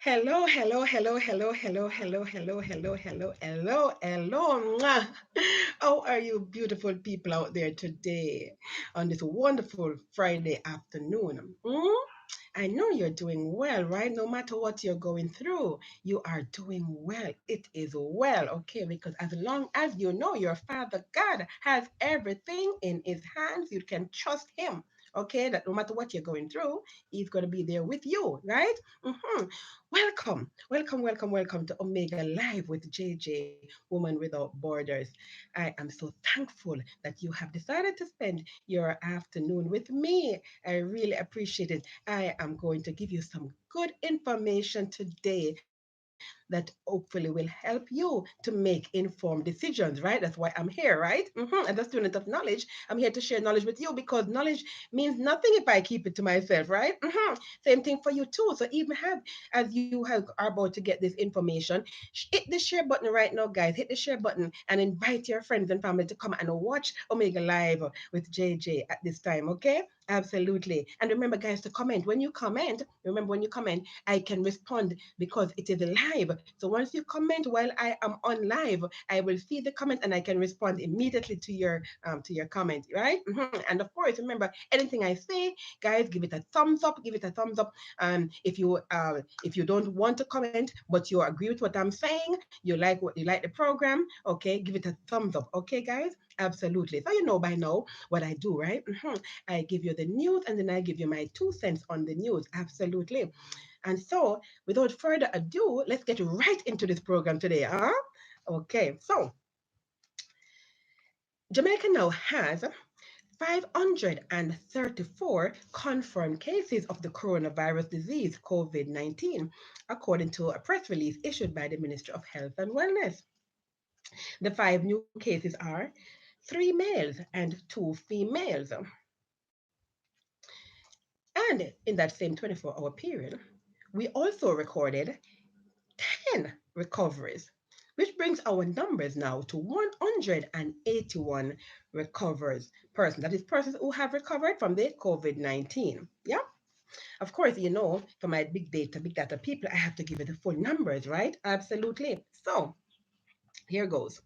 Hello, hello, hello, hello, hello, hello, hello, hello, hello, hello, hello. Mwah. How are you, beautiful people out there today on this wonderful Friday afternoon? I know you're doing well, right? No matter what you're going through, you are doing well. It is well, okay? Because as long as you know your Father God has everything in His hands, you can trust Him, okay? That no matter what you're going through, He's going to be there with you, right? hmm Welcome, welcome, welcome, welcome to Omega Live with JJ, Woman Without Borders. I am so thankful that you have decided to spend your afternoon with me. I really appreciate it. I am going to give you some good information today that hopefully will help you to make informed decisions, right? That's why I'm here, right? As a student of knowledge, I'm here to share knowledge with you because knowledge means nothing if I keep it to myself, right? Same thing for you too. So even as you are about to get this information, hit the share button right now, guys. Hit the share button and invite your friends and family to come and watch Omega Live with JJ at this time, okay? Absolutely. And remember, guys, to comment. Remember when you comment, I can respond because it is live. So once you comment while I am on live, I will see the comment and I can respond immediately to your comment, right? And of course, remember anything I say, guys, give it a thumbs up. Give it a thumbs up. If you don't want to comment but you agree with what I'm saying, you like the program, okay, give it a thumbs up, okay, guys. Absolutely. So you know by now what I do, right? I give you the news and then I give you my 2 cents on the news. Absolutely. And so, without further ado, let's get right into this program today, huh? Okay, so Jamaica now has 534 confirmed cases of the coronavirus disease, COVID 19, according to a press release issued by the Ministry of Health and Wellness. The five new cases are three males and two females. And in that same 24-hour period, we also recorded 10 recoveries, which brings our numbers now to 181 recovers persons. That is persons who have recovered from the COVID-19. Yeah. Of course, for my big data people, I have to give it the full numbers, right? Absolutely. So here goes.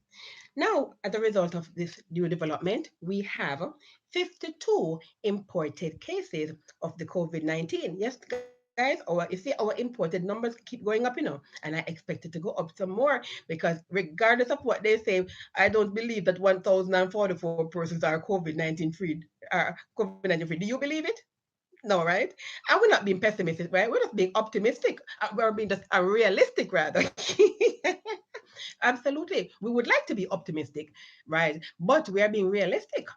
Now, as a result of this new development, we have 52 imported cases of the COVID 19. Yes, guys, you see, our imported numbers keep going up, and I expect it to go up some more because, regardless of what they say, I don't believe that 1,044 persons are COVID 19 free. COVID 19 free. Do you believe it? No, right? And we're not being pessimistic, right? We're just being optimistic. We're being just realistic, rather. Absolutely. We would like to be optimistic, right? But we are being realistic.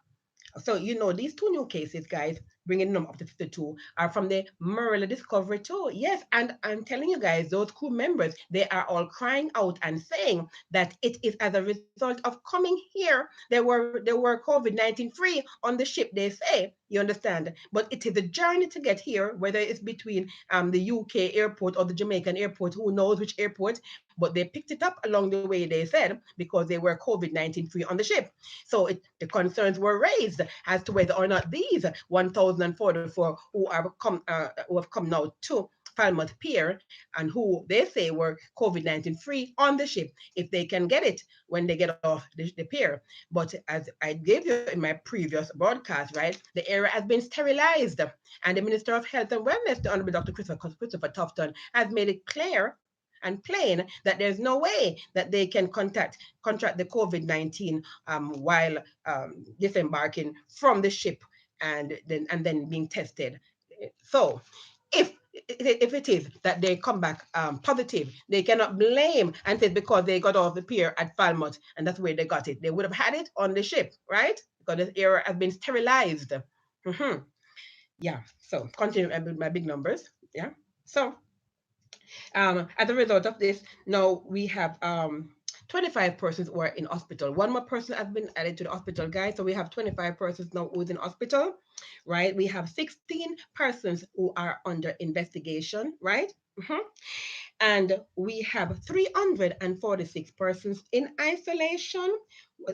So, these two new cases, guys, bringing them up to 52, are from the Marella Discovery too. Yes, and I'm telling you guys, those crew members, they are all crying out and saying that it is as a result of coming here. They were COVID-19 free on the ship, they say. You understand? But it is a journey to get here, whether it's between the UK airport or the Jamaican airport, who knows which airport, but they picked it up along the way, they said, because they were COVID-19 free on the ship. So the concerns were raised as to whether or not these 1,044 who have come now to Falmouth Pier and who they say were COVID 19 free on the ship, if they can get it when they get off the pier. But as I gave you in my previous broadcast, right, the area has been sterilized. And the Minister of Health and Wellness, the Honorable Dr. Christopher Tufton, has made it clear and plain that there's no way that they can contract the COVID-19 while disembarking from the ship and then being tested. So if if it is that they come back positive, they cannot blame and say because they got off the pier at Falmouth and that's where they got it. They would have had it on the ship, right? Because this area has been sterilized. hmm Yeah. So continue with my big numbers. Yeah. So as a result of this, now we have 25 persons who are in hospital. One more person has been added to the hospital, guys. So we have 25 persons now who's in hospital, right? We have 16 persons who are under investigation, right? And we have 346 persons in isolation.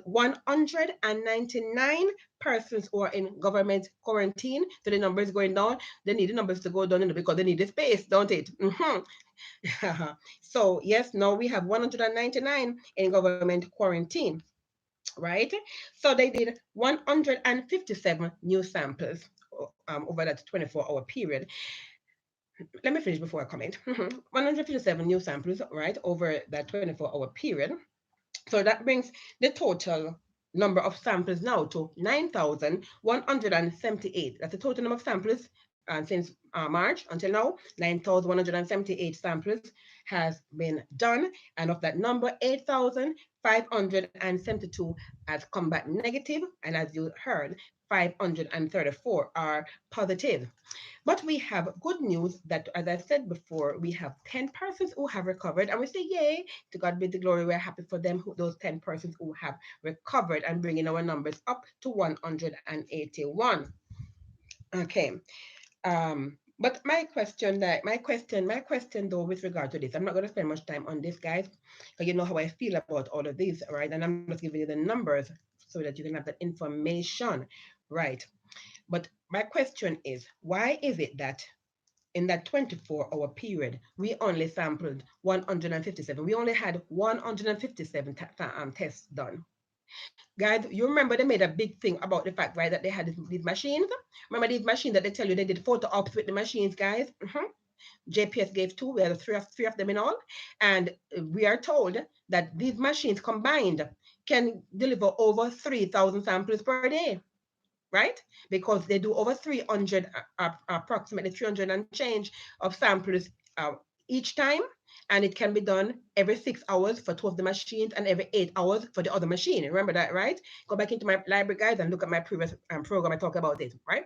199 persons who are in government quarantine. So the number is going down. They need the numbers to go down because they need the space, don't it? So yes, now we have 199 in government quarantine, right? So they did 157 new samples over that 24-hour period. Let me finish before I comment. 157 new samples, right, over that 24-hour period. So that brings the total number of samples now to 9,178. That's the total number of samples since March until now. 9,178 samples has been done. And of that number, 8,572 has come back negative. And as you heard, 534 are positive. But we have good news that, as I said before, we have 10 persons who have recovered, and we say, yay, to God be the glory. We're happy for them, those 10 persons who have recovered, and bringing our numbers up to 181. Okay. But my question though, with regard to this, I'm not going to spend much time on this, guys, because you know how I feel about all of these, right? And I'm just giving you the numbers so that you can have that information, right? But my question is, why is it that in that 24-hour period, we only sampled 157. We only had 157 tests done. Guys, you remember they made a big thing about the fact, right, that they had these machines? Remember these machines that they tell you they did photo ops with the machines, guys? JPS gave two. We had three of them in all. And we are told that these machines combined can deliver over 3,000 samples per day, right? Because they do over 300, approximately 300 and change of samples uh, each time. And it can be done every 6 hours for two of the machines and every 8 hours for the other machine. Remember that, right? Go back into my library, guys, and look at my previous program. I talk about it, right?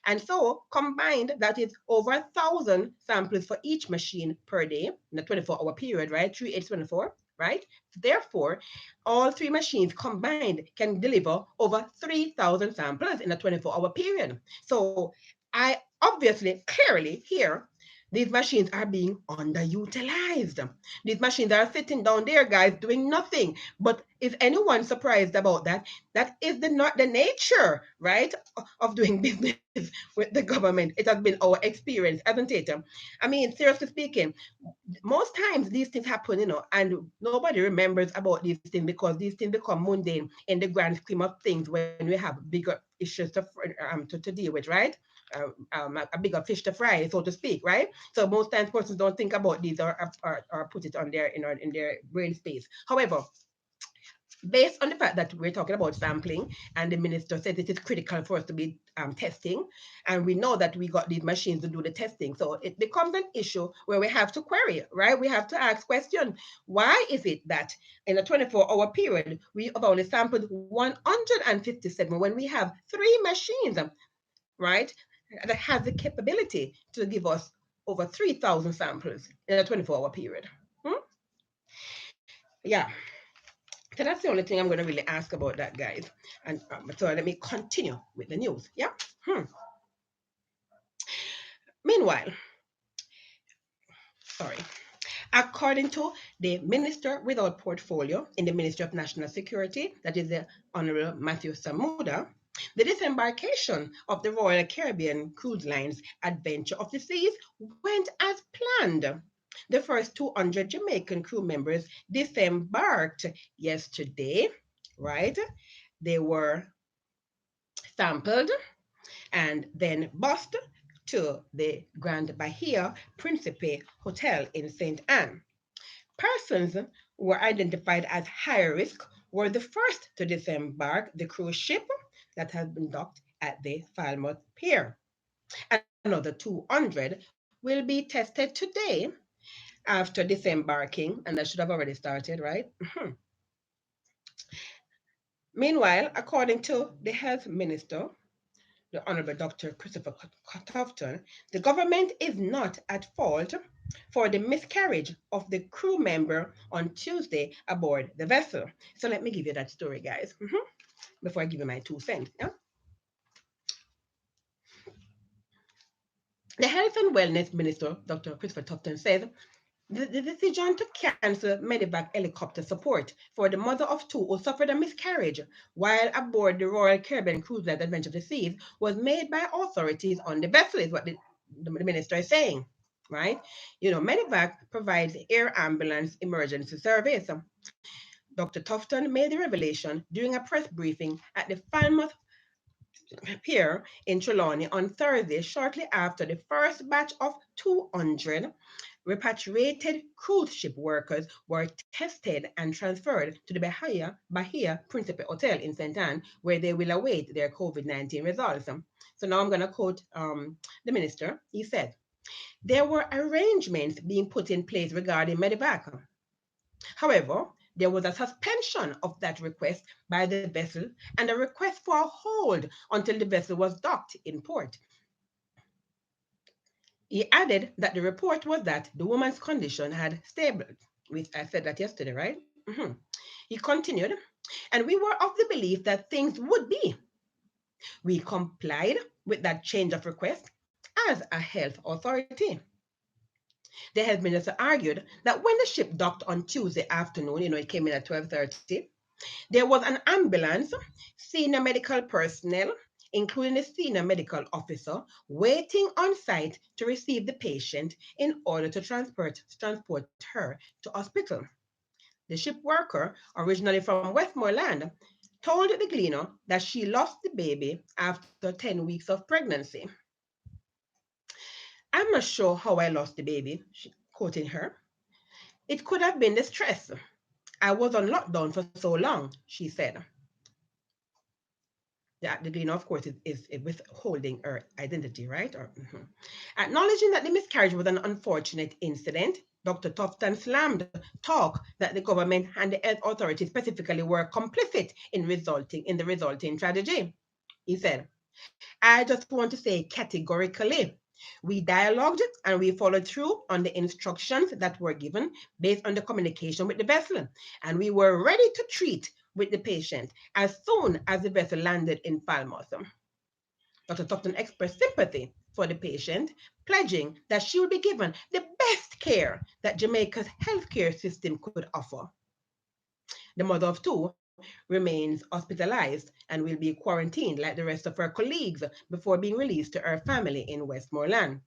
And so combined, that is over 1,000 samples for each machine per day in a 24-hour period, right? 3, 8, 24, right? Therefore, all three machines combined can deliver over 3,000 samples in a 24-hour period. So I obviously, clearly here, these machines are being underutilized. These machines are sitting down there, guys, doing nothing. But is anyone surprised about that? That is not the nature, right, of doing business with the government. It has been our experience, hasn't it? I mean, seriously speaking, most times these things happen, and nobody remembers about these things because these things become mundane in the grand scheme of things when we have bigger issues to deal with, right? A bigger fish to fry, so to speak, right? So most times persons don't think about these or put it on their in their brain space. However, based on the fact that we're talking about sampling and the minister said it is critical for us to be testing, and we know that we got these machines to do the testing, so it becomes an issue where we have to query, right? We have to ask questions. Why is it that in a 24-hour period we have only sampled 157 when we have three machines, right, that have the capability to give us over 3,000 samples in a 24-hour period? Hmm? Yeah. So that's the only thing I'm going to really ask about that, guys. And so let me continue with the news. Yeah. Meanwhile, sorry. According to the Minister without Portfolio in the Ministry of National Security, that is the Honorable Matthew Samuda, the disembarkation of the Royal Caribbean Cruise Line's Adventure of the Seas went as planned. The first 200 Jamaican crew members disembarked yesterday, right? They were sampled and then bused to the Grand Bahia Principe Hotel in St. Anne. Persons who were identified as high risk were the first to disembark the cruise ship that had been docked at the Falmouth pier. Another 200 will be tested today after disembarking, and that should have already started, right? Meanwhile, according to the health minister, the Honorable Dr. Christopher Tufton, the government is not at fault for the miscarriage of the crew member on Tuesday aboard the vessel. So let me give you that story, guys, before I give you my 2 cents. Yeah? The Health and Wellness Minister, Dr. Christopher Tufton, said The decision to cancel medevac helicopter support for the mother of two who suffered a miscarriage while aboard the Royal Caribbean Cruise Line Adventure of the Seas was made by authorities on the vessel, is what the minister is saying, right? Medevac provides air ambulance emergency service. Dr. Tufton made the revelation during a press briefing at the Falmouth pier in Trelawney on Thursday, shortly after the first batch of 200 repatriated cruise ship workers were tested and transferred to the Bahia Principe Hotel in St. Anne, where they will await their COVID-19 results. So now I'm going to quote the minister. He said, there were arrangements being put in place regarding medevac. However, there was a suspension of that request by the vessel and a request for a hold until the vessel was docked in port. He added that the report was that the woman's condition had stabilized. I said that yesterday, right? He continued, and we were of the belief that things would be. We complied with that change of request as a health authority. The health minister argued that when the ship docked on Tuesday afternoon, it came in at 12:30, there was an ambulance, senior medical personnel, including the senior medical officer, waiting on site to receive the patient in order to transport her to hospital. The ship worker, originally from Westmoreland, told the Gleaner that she lost the baby after 10 weeks of pregnancy. I'm not sure how I lost the baby, quoting her. It could have been the stress. I was on lockdown for so long, she said. The Gleaner, of course, is withholding her identity, right? Acknowledging that the miscarriage was an unfortunate incident, Dr. Tufton slammed talk that the government and the health authorities specifically were complicit in the resulting tragedy. He said, I just want to say categorically, we dialogued and we followed through on the instructions that were given based on the communication with the vessel, and we were ready to treat with the patient as soon as the vessel landed in Falmouth. Dr. Tufton expressed sympathy for the patient, pledging that she would be given the best care that Jamaica's healthcare system could offer. The mother of two remains hospitalized and will be quarantined like the rest of her colleagues before being released to her family in Westmoreland.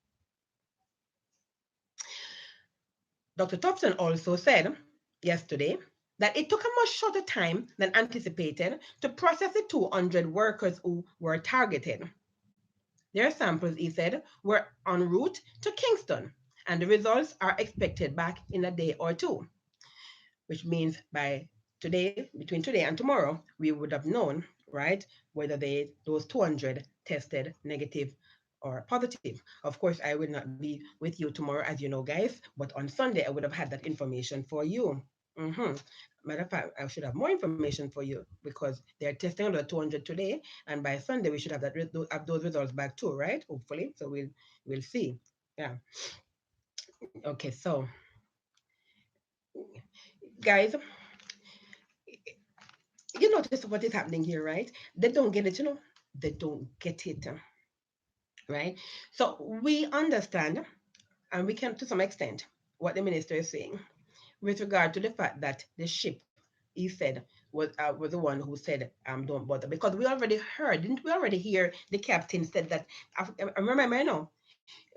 Dr. Thompson also said yesterday that it took a much shorter time than anticipated to process the 200 workers who were targeted. Their samples, he said, were en route to Kingston, and the results are expected back in a day or two, which means by today, between today and tomorrow, we would have known, right, whether those 200 tested negative or positive. Of course, I will not be with you tomorrow, as you know, guys, but on Sunday, I would have had that information for you. Mm-hmm. Matter of fact, I should have more information for you because they're testing another 200 today, and by Sunday we should have those results back too, right? Hopefully, so we'll see. Yeah. Okay. So, guys, you notice what is happening here, right? They don't get it. They don't get it, right? So we understand, and we can, to some extent, what the minister is saying with regard to the fact that the ship, he said, was the one who said, don't bother, because we already heard, didn't we already hear the captain said that? I remember,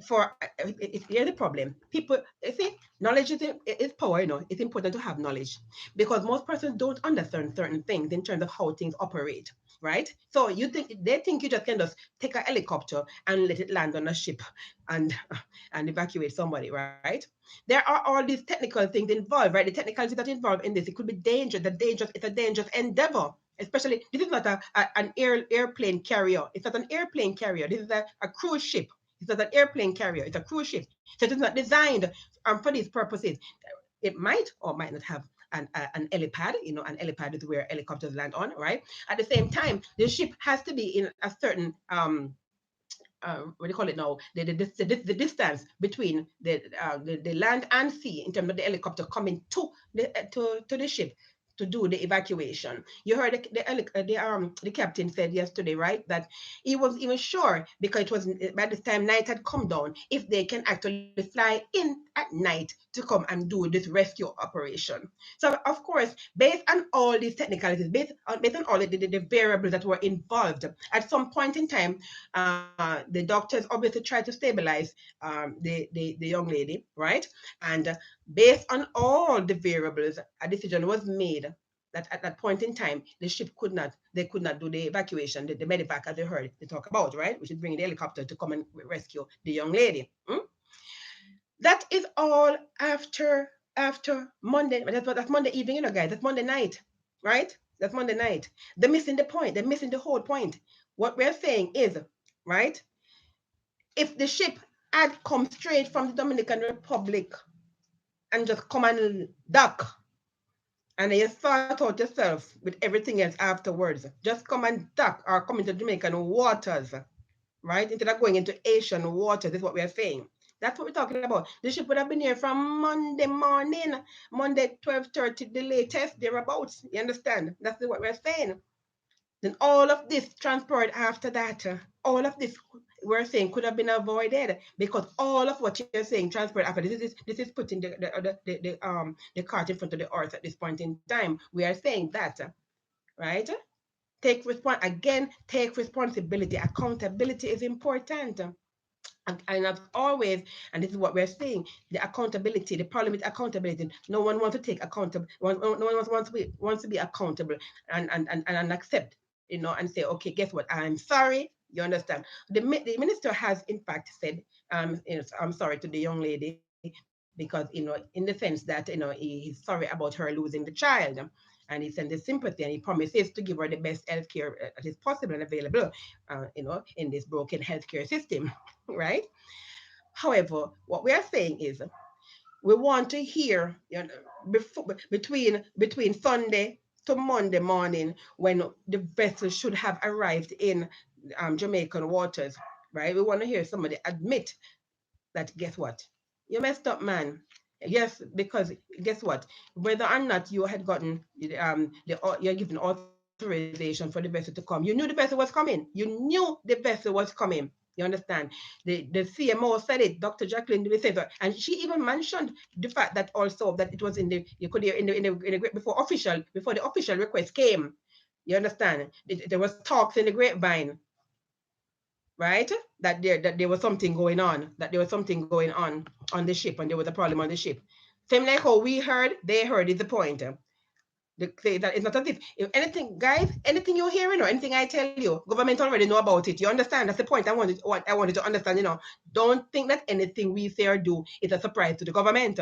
for here's the problem. People, you see, knowledge is power. It's important to have knowledge because most persons don't understand certain things in terms of how things operate, right? So they think you just can just take a helicopter and let it land on a ship and and evacuate somebody, right? There are all these technical things involved, right? The technicalities that involved in this, it could be dangerous. It's a dangerous endeavor. Especially, this is not an airplane carrier. It's not an airplane carrier. This is a cruise ship. It's not an airplane carrier. It's a cruise ship. So it is not designed for these purposes. It might or might not have an helipad. An helipad is where helicopters land on, right? At the same time, the ship has to be in a certain what do you call it now? The distance between the land and sea in terms of the helicopter coming to the ship to do the evacuation. You heard the captain said yesterday, right, that he was even sure because it was by this time night had come down if they can actually fly in at night to come and do this rescue operation. So of course, based on all these technicalities, based on all the variables that were involved, at some point in time, the doctors obviously tried to stabilize the young lady, right? And based on all the variables, a decision was made that at that point in time, the ship they could not do the evacuation, the medevac, as they heard they talk about, right? Which is bringing the helicopter to come and rescue the young lady. That is all after Monday. That's Monday evening, guys. That's Monday night, right? That's Monday night. They're missing the point. They're missing the whole point. What we're saying is, right? If the ship had come straight from the Dominican Republic and just come and dock, and you sort out yourself with everything else afterwards. Just come and dock or come into Jamaican waters, right? Instead of going into Asian waters, is what we're saying. That's what we're talking about. The ship would have been here from Monday morning, Monday 12:30, the latest, thereabouts. You understand? That's what we're saying. Then all of this transpired after that. All of this we're saying could have been avoided because all of what you're saying transpired after this is putting the cart in front of the horse at this point in time. We are saying that, right? Take responsibility. Accountability is important. And as always, and this is what we're saying, the accountability, the problem with accountability, no one wants to take accountable, no one wants to be accountable and accept, and say, okay, guess what? I'm sorry. You understand? The minister has in fact said, I'm sorry to the young lady because, in the sense that, he's sorry about her losing the child. And he sent the sympathy and he promises to give her the best healthcare that is possible and available, in this broken healthcare system, right? However, what we are saying is we want to hear, between Sunday to Monday morning when the vessel should have arrived in Jamaican waters, right? We want to hear somebody admit that, guess what? You messed up, man. Yes, because guess what? Whether or not you had gotten you're given authorization for the vessel to come, you knew the vessel was coming. You knew the vessel was coming. You understand? The CMO said it. Dr. Jacqueline Dewey said that, and she even mentioned the fact that also that it was in the you could hear before the official request came. You understand? There was talks in the grapevine, right? That there was something going on, on the ship, and there was a problem on the ship. Same like how we heard, they heard is the point. That it's not as if anything, guys, anything you're hearing or anything I tell you, government already know about it. You understand? That's the point. I wanted to understand. Don't think that anything we say or do is a surprise to the government.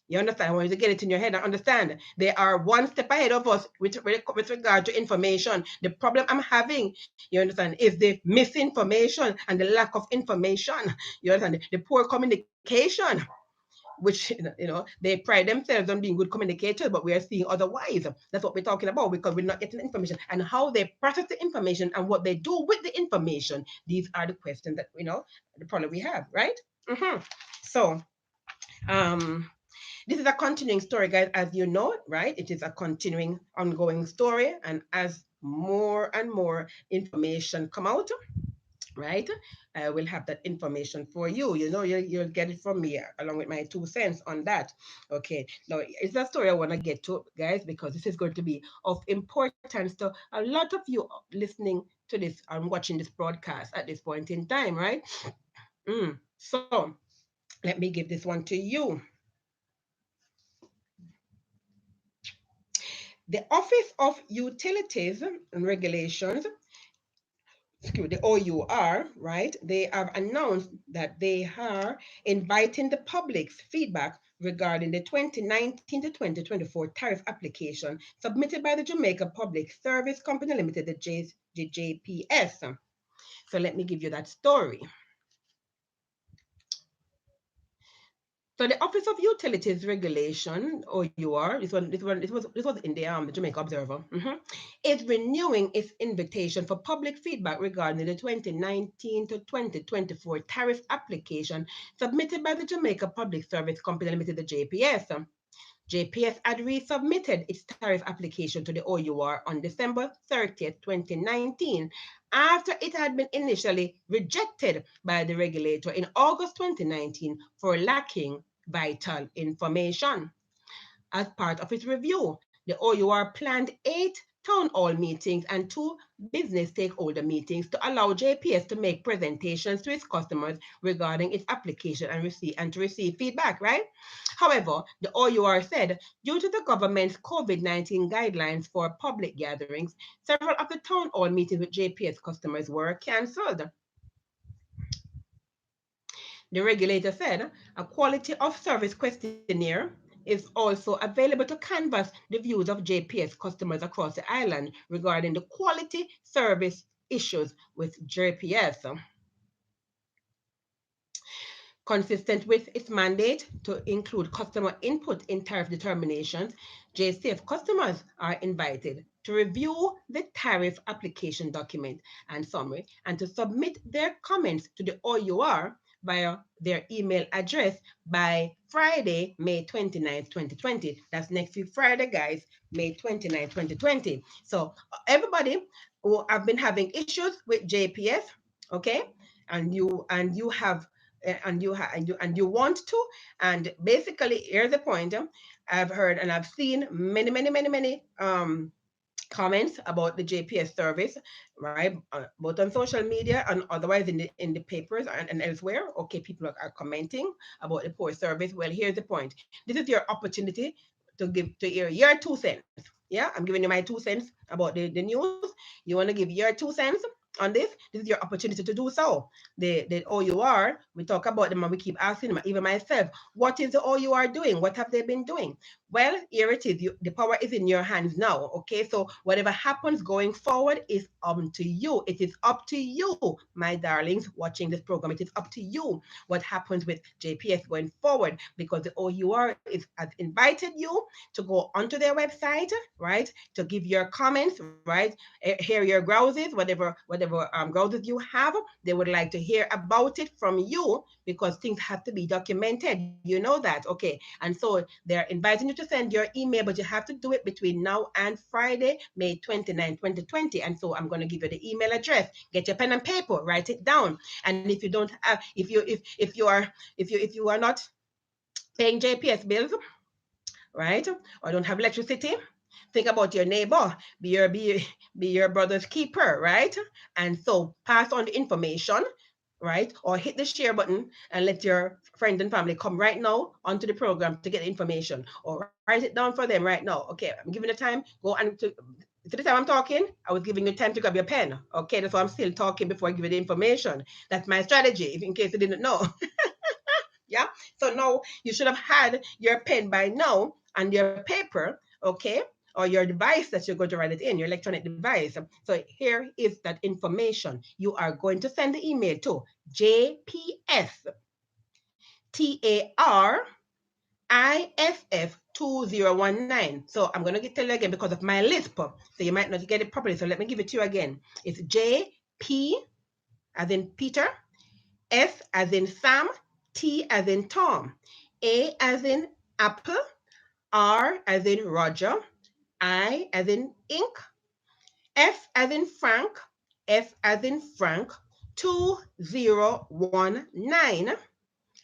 You understand? I want you to get it in your head and understand. They are one step ahead of us with regard to information. The problem I'm having, you understand, is the misinformation and the lack of information. You understand? The poor communication, which they pride themselves on being good communicators, but we are seeing otherwise. That's what we're talking about because we're not getting information and how they process the information and what they do with the information. These are the questions that the problem we have, right? So, um, this is a continuing story, guys, as you know, right? It is a continuing, ongoing story, and as more and more information come out, right? I will have that information for you. You'll get it from me along with my 2 cents on that. Okay. Now, it's a story I want to get to, guys, because this is going to be of importance to a lot of you listening to this and watching this broadcast at this point in time, right? So, let me give this one to you. The Office of Utilities and Regulations, the OUR, right? They have announced that they are inviting the public's feedback regarding the 2019 to 2024 tariff application submitted by the Jamaica Public Service Company Limited, the JPS. So let me give you that story. So the Office of Utilities Regulation, OUR, this was in the Jamaica Observer, is renewing its invitation for public feedback regarding the 2019 to 2024 tariff application submitted by the Jamaica Public Service Company Limited, the JPS. JPS had resubmitted its tariff application to the OUR on December 30th, 2019, after it had been initially rejected by the regulator in August 2019 for lacking vital information. As part of its review, the OUR planned 8 town hall meetings and 2 business stakeholder meetings to allow JPS to make presentations to its customers regarding its application and to receive feedback, right? However, the OUR said due to the government's COVID-19 guidelines for public gatherings, several of the town hall meetings with JPS customers were cancelled. The regulator said a quality of service questionnaire is also available to canvass the views of JPS customers across the island regarding the quality service issues with JPS. Consistent with its mandate to include customer input in tariff determinations, JCF customers are invited to review the tariff application document and summary and to submit their comments to the OUR via their email address by Friday, May 29th, 2020. That's next week Friday, guys, May 29th, 2020. So everybody who have been having issues with JPS, okay, and you have and you want to, and basically here's the point. I've heard and I've seen many comments about the JPS service, right? Both on social media and otherwise in the papers and elsewhere. Okay, people are commenting about the poor service. Well, here's the point. This is your opportunity to hear your 2 cents. Yeah, I'm giving you my 2 cents about the news. You want to give your 2 cents on this? This is your opportunity to do so. The OUR, we talk about them and we keep asking them, even myself, what is the OUR doing? What have they been doing? Well, here it is. The power is in your hands now. Okay, so whatever happens going forward is up to you. It is up to you, my darlings, watching this program. It is up to you what happens with JPS going forward, because the OUR has invited you to go onto their website, right, to give your comments, right, hear your grouses, whatever grouses you have. They would like to hear about it from you because things have to be documented. You know that, okay? And so they're inviting you to send your email, but you have to do it between now and Friday, May 29, 2020. And so I'm going to give you the email address. Get your pen and paper, write it down. And if you don't have, if you are not paying JPS bills, right, or don't have electricity, think about your neighbor, be your brother's keeper, right? And so pass on the information, right? Or hit the share button and let your friends and family come right now onto the program to get the information, or write it down for them right now. Okay, I'm giving the time. Go and to the time I'm talking, I was giving you time to grab your pen. Okay, that's why I'm still talking before I give you the information. That's my strategy, if in case you didn't know. Yeah. So now you should have had your pen by now and your paper, okay, or your device that you're going to write it in, your electronic device. So here is that information. You are going to send the email to JPSTARIFF2019. So I'm going to tell you again because of my lisp. So you might not get it properly. So let me give it to you again. It's JP as in Peter, S as in Sam, T as in Tom, A as in Apple, R as in Roger, I as in ink, F as in Frank, F as in Frank, 2019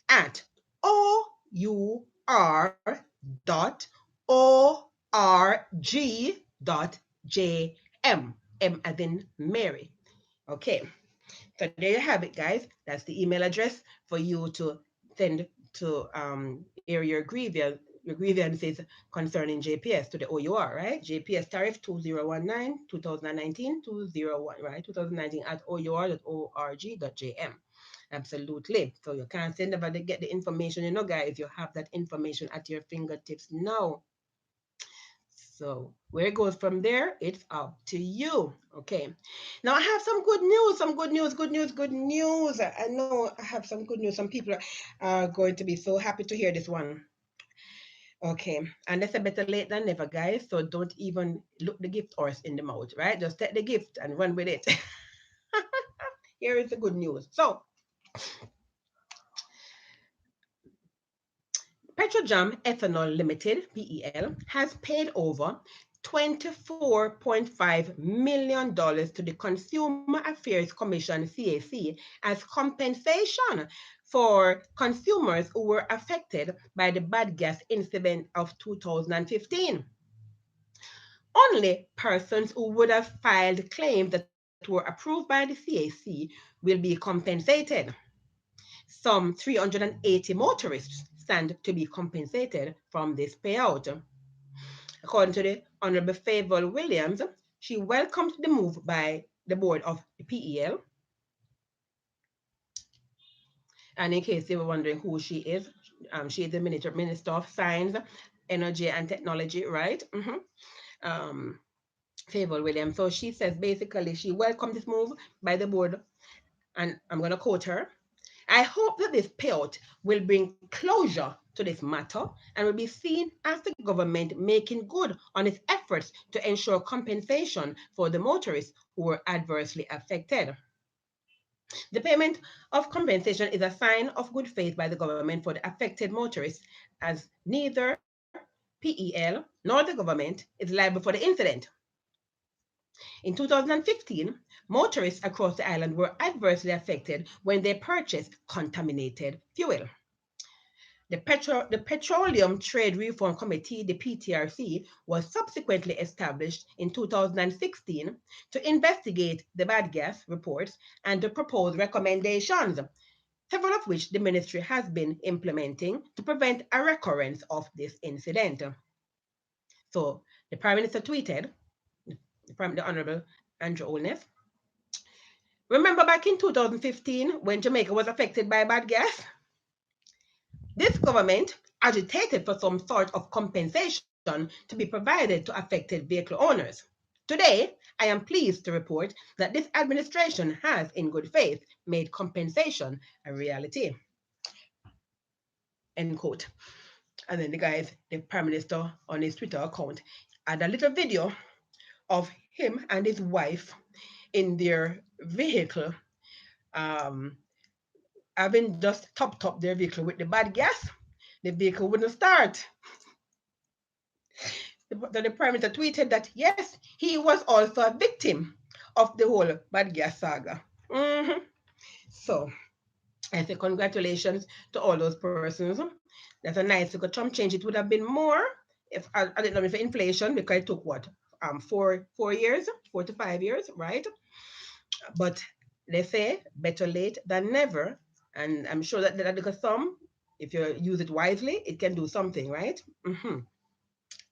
at our.org.jm. M as in Mary. Okay. So there you have it, guys. That's the email address for you to send to air your grievances concerning JPS to the OUR, right? JPS tariff 2019, 2019, 201, right? 2019 at our.org.jm. Absolutely. So you can't send about to get the information, guys. You have that information at your fingertips now. So where it goes from there, it's up to you. Okay. Now I have some good news, good news. I know I have some good news. Some people are going to be so happy to hear this one. Okay. And that's a better late than never, guys. So don't even look the gift horse in the mouth, right? Just take the gift and run with it. Here is the good news. So Petrojam Ethanol Limited, PEL, has paid over $24.5 million to the Consumer Affairs Commission, CAC, as compensation for consumers who were affected by the bad gas incident of 2015. Only persons who would have filed claims that were approved by the CAC will be compensated. Some 380 motorists stand to be compensated from this payout. According to the Honorable Favour Williams, she welcomes the move by the board of the PEL. And in case you were wondering who she is the Minister of Science, Energy and Technology, right? Favour Williams. So she says basically she welcomed this move by the board, and I'm going to quote her. I hope that this payout will bring closure to this matter and will be seen as the government making good on its efforts to ensure compensation for the motorists who were adversely affected. The payment of compensation is a sign of good faith by the government for the affected motorists, as neither PEL nor the government is liable for the incident. In 2015, motorists across the island were adversely affected when they purchased contaminated fuel. The Petroleum Trade Reform Committee, the PTRC, was subsequently established in 2016 to investigate the bad gas reports and to propose recommendations, several of which the ministry has been implementing to prevent a recurrence of this incident. So the Prime Minister tweeted, the Honorable Andrew Olness, remember back in 2015 when Jamaica was affected by bad gas? This government agitated for some sort of compensation to be provided to affected vehicle owners. Today, I am pleased to report that this administration has, in good faith, made compensation a reality. End quote. And then the Prime Minister on his Twitter account, had a little video of him and his wife in their vehicle, having just topped up their vehicle with the bad gas. The vehicle wouldn't start. The Prime Minister tweeted that yes, he was also a victim of the whole bad gas saga. So I say congratulations to all those persons. That's a nice little chump change. It would have been more if I didn't know if inflation, because it took what 4 years, 4 to 5 years, right? But they say better late than never, and I'm sure that little sum, if you use it wisely, it can do something, right?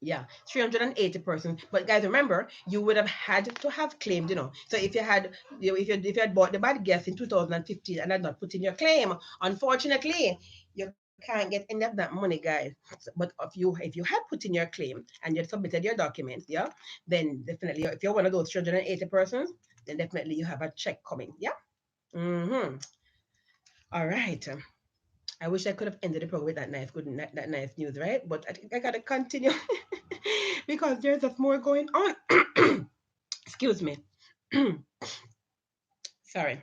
Yeah, 380 persons. But guys, remember, you would have had to have claimed, So if you had bought the bad gas in 2015 and had not put in your claim, unfortunately, you can't get any of that money, guys. But if you had put in your claim and you had submitted your documents, yeah, then definitely, if you're one of those 380 persons, then definitely you have a check coming. Yeah. Mm-hmm. All right. I wish I could have ended the program with that nice news, right? But I think I gotta continue because there's just more going on. Excuse me. Sorry.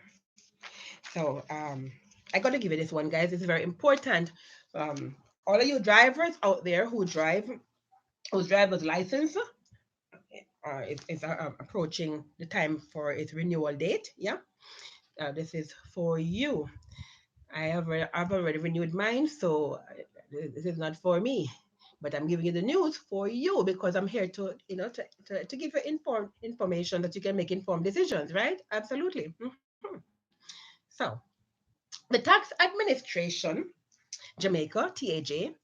So I gotta give you this one, guys. It's very important. All of you drivers out there whose driver's license is approaching the time for its renewal date. Yeah. This is for you. I've already renewed mine, so this is not for me. But I'm giving you the news for you because I'm here to give you information that you can make informed decisions, right? Absolutely. So the Tax Administration, Jamaica, TAJ,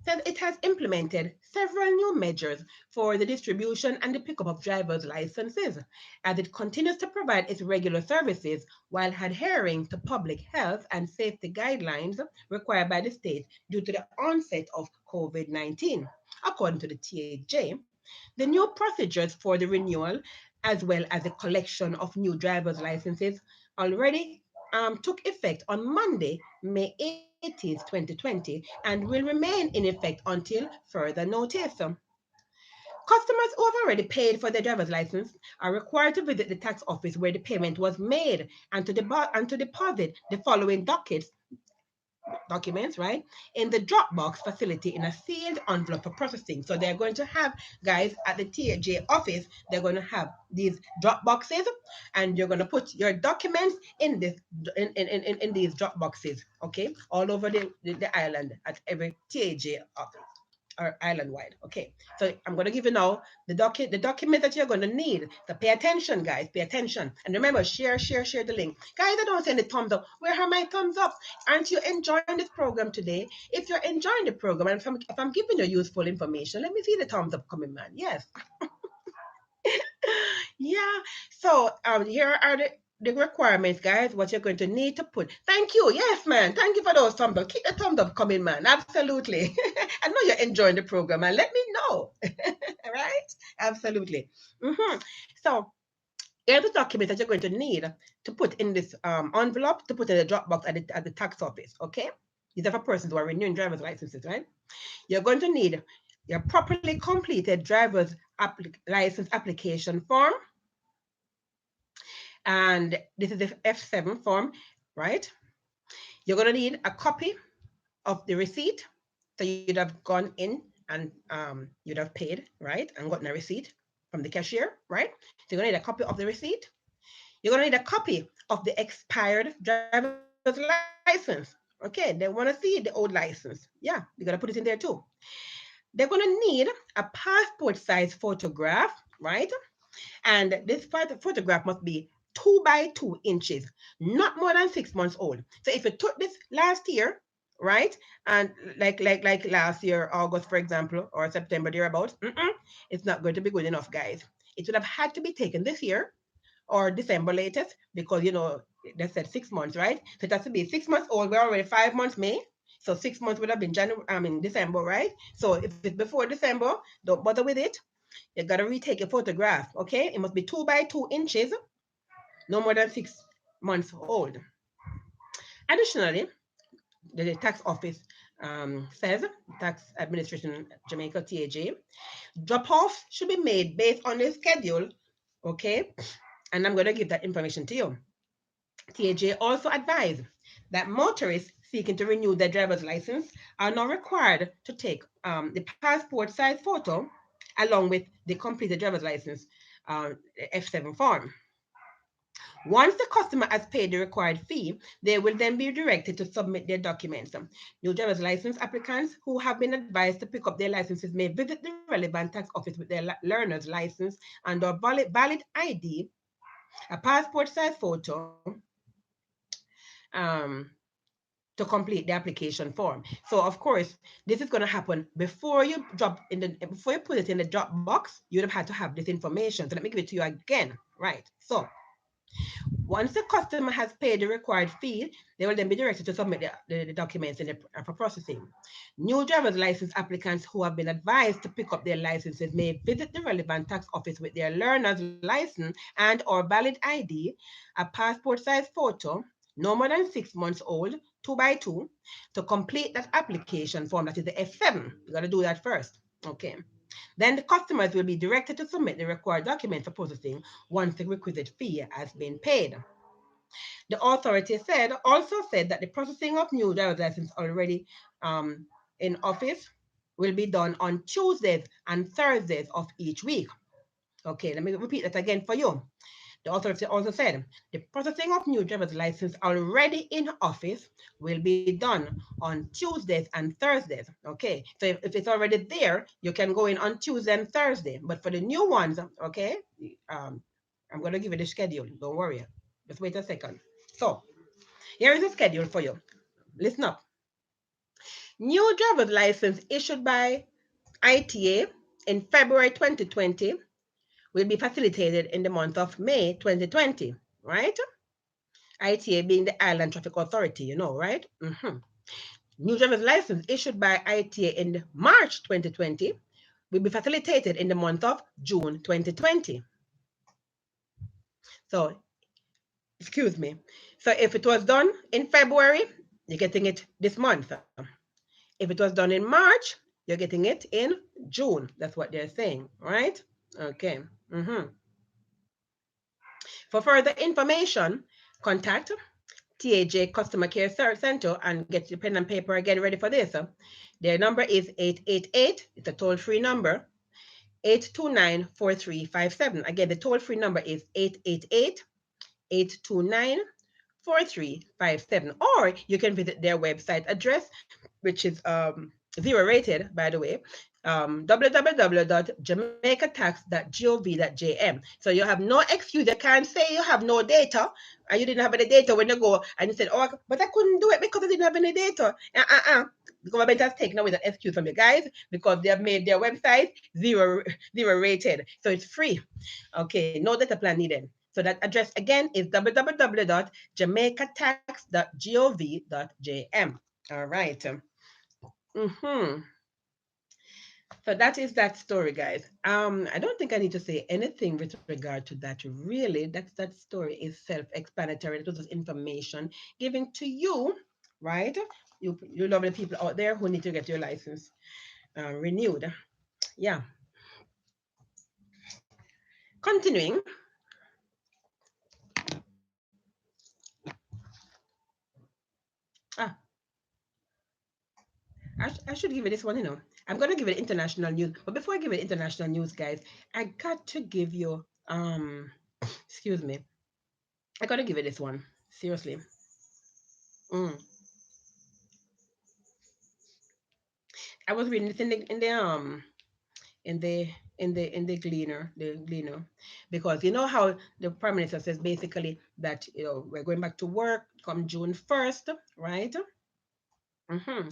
says it has implemented several new measures for the distribution and the pickup of driver's licenses as it continues to provide its regular services while adhering to public health and safety guidelines required by the state due to the onset of COVID-19. According to the TAJ, the new procedures for the renewal as well as the collection of new driver's licenses already took effect on Monday, May 18th, 2020, and will remain in effect until further notice. Customers who have already paid for their driver's license are required to visit the tax office where the payment was made and to deposit the following dockets documents, right, in the Dropbox facility in a sealed envelope for processing. So they're going to have, guys, at the TJ office, they're going to have these drop boxes, and you're going to put your documents in this in these drop boxes, okay, all over the island at every TJ office or island wide. Okay, so I'm going to give you now the document that you're going to need. So pay attention, guys, pay attention, and remember, share the link, guys. I don't send the thumbs up. Where are my thumbs up? Aren't you enjoying this program today? If you're enjoying the program, and if I'm giving you useful information, let me see the thumbs up coming, man. Yes. Yeah. So here are the requirements, guys, what you're going to need to put. Thank you. Yes, man. Thank you for those thumbs up. Keep the thumbs up coming, man. Absolutely. I know you're enjoying the program, and let me know. All right? Absolutely. So here's the document that you're going to need to put in this envelope, to put in the Dropbox at the tax office, okay? These are for persons who are renewing driver's licenses, right? You're going to need your properly completed driver's license application form, and this is the F7 form, right? You're going to need a copy of the receipt. So you'd have gone in and you'd have paid, right, and gotten a receipt from the cashier, right? So you're going to need a copy of the receipt. You're going to need a copy of the expired driver's license. Okay, they want to see the old license. Yeah, you got to put it in there too. They're going to need a passport size photograph, right? And this photograph must be 2 by 2 inches, not more than 6 months old. So if you took this last year, right, and like last year, August, for example, or September thereabouts, it's not going to be good enough, guys. It would have had to be taken this year or December latest, because they said 6 months, right? So it has to be 6 months old. We're already 5 months May. So 6 months would have been December, right? So if it's before December, don't bother with it. You gotta retake a photograph, okay? It must be 2 by 2 inches, no more than 6 months old. Additionally, the tax office says, Tax Administration Jamaica, TAJ, drop-off should be made based on the schedule, okay? And I'm going to give that information to you. TAJ also advised that motorists seeking to renew their driver's license are now required to take the passport size photo along with the completed driver's license F7 form. Once the customer has paid the required fee, they will then be directed to submit their documents. New driver's license applicants who have been advised to pick up their licenses may visit the relevant tax office with their learner's license and or valid ID, a passport size photo, um, to complete the application form. So of course, this is going to happen before you before you put it in the drop box. You'd have had to have this information. So let me give it to you again. Right. So once the customer has paid the required fee, they will then be directed to submit the documents for processing. New driver's license applicants who have been advised to pick up their licenses may visit the relevant tax office with their learner's license and or valid ID, a passport size photo, no more than 6 months old, 2 by 2, to complete that application form. That is the F7. You got to do that first. Okay. Then the customers will be directed to submit the required documents for processing once the requisite fee has been paid. The authority also said that the processing of new driver's license already in office will be done on Tuesdays and Thursdays of each week. Okay, let me repeat that again for you. The authority also said the processing of new driver's license already in office will be done on Tuesdays and Thursdays. Okay, so if it's already there, you can go in on Tuesday and Thursday. But for the new ones, okay, I'm going to give you the schedule. Don't worry. Just wait a second. So here is the schedule for you. Listen up. New driver's license issued by ITA in February 2020 will be facilitated in the month of May 2020, right? ITA being the Island Traffic Authority, you know, right? New driver's license issued by ITA in March 2020 will be facilitated in the month of June 2020. So, excuse me. So if it was done in February, you're getting it this month. If it was done in March, you're getting it in June. That's what they're saying, right? Okay. For further information, contact TAJ Customer Care Center and get your pen and paper again ready for this. Their number is 888. It's a toll-free number. 829-4357. Again, the toll-free number is 888-829-4357. Or you can visit their website address, which is zero rated, by the way, www.jamaicatax.gov.jm. So you have no excuse. You can't say you have no data and you didn't have any data when you go and you said, oh, but I couldn't do it because I didn't have any data. The government has taken away that excuse from you guys because they have made their website zero rated. So it's free. Okay, no data plan needed. So that address again is www.jamaicatax.gov.jm. All right. Mm-hmm. So that is that story, guys. I don't think I need to say anything with regard to that. Really, that story is self-explanatory. It was just information given to you, right? You lovely people out there who need to get your license renewed. Yeah. Continuing. Ah, I should give it this one, you know. I'm gonna give it international news, but before I give it international news, guys, I got to give you excuse me. I gotta give it this one. Seriously. Mm. I was reading this in the gleaner, because you know how the prime minister says basically that we're going back to work come June 1st, right? Mm-hmm.